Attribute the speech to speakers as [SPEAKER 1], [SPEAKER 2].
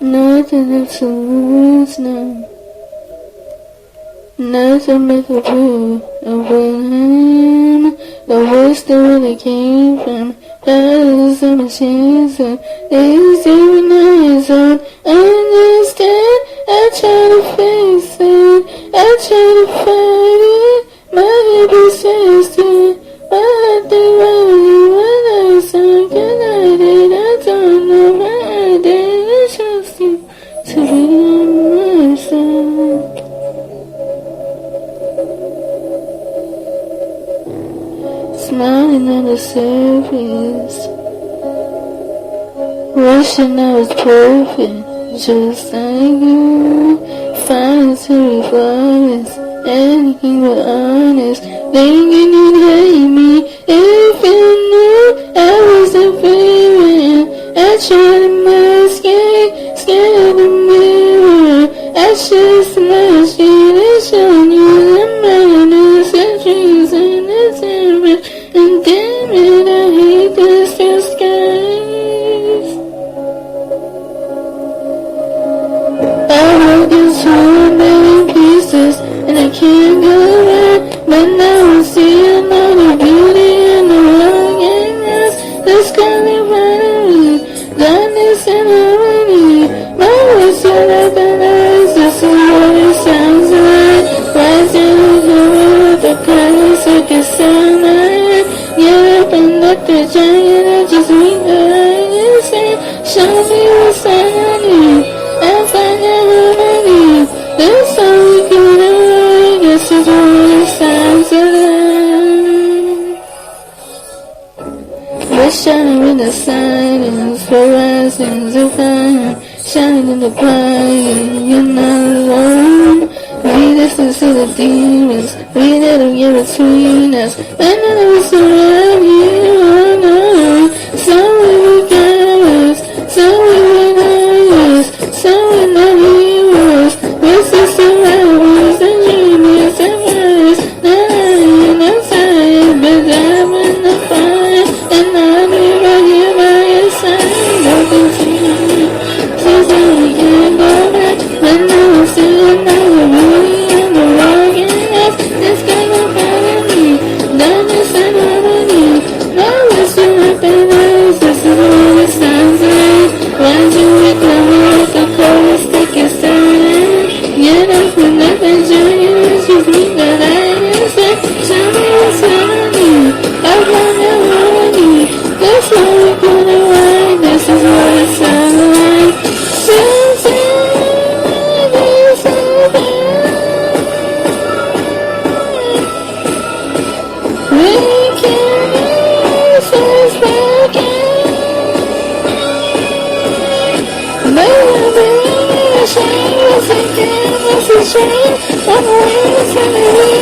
[SPEAKER 1] Nothing to lose now. Nothing but the blue of him. The worst that really came from the summer season. These every night on. Understand? I try to face it. I try to fight it. My head persistent. My heart they running. When I sound united, I don't know why I didn't trust you to be on my side. Smiling on the surface, wishing I was perfect, just like you. Fine to be flawless, anything but honest. Thinking you'd hate me if you knew I wasn't feeling. I tried to mask it, scared of the mirror. I should smash it and show you the madness, the dreams and the terror. And damn it, I hate this disguise. I broke this heart in pieces, and I can't go back. But now I see another beauty in the wrongness. That's coming right me, darkness and harmony. My voice is like the noise, this is what it sounds like. Rising over the colors like a sunlight. Get up and let the giant I just meet the eyes and show me what's underneath. I find your harmony. That's all we can do. This is what it sounds like. We're shining in the silence, horizons are fire. Shining in the quiet, you're not alone. We listen to the demons, we let them get between us. But none of us around you, oh no. Some we got us, some we deny us, some we not heroes. We're just survivors and dreamers and fires. Not lying outside, but I'm in the fire. And I'll be right here by your side. Nothing to me, so we can't go back. But now I'm still another beauty in the wrongness. It's gonna follow me, darkness and harmony. Now we're still up in eyes, this is what it sounds like. Why do we come with the chorus, take it silent? Get up and let the giants just meet the light and say, show me what's underneath. I found your harmony, that's how we're gonna ride. This is what it sounds like. I'm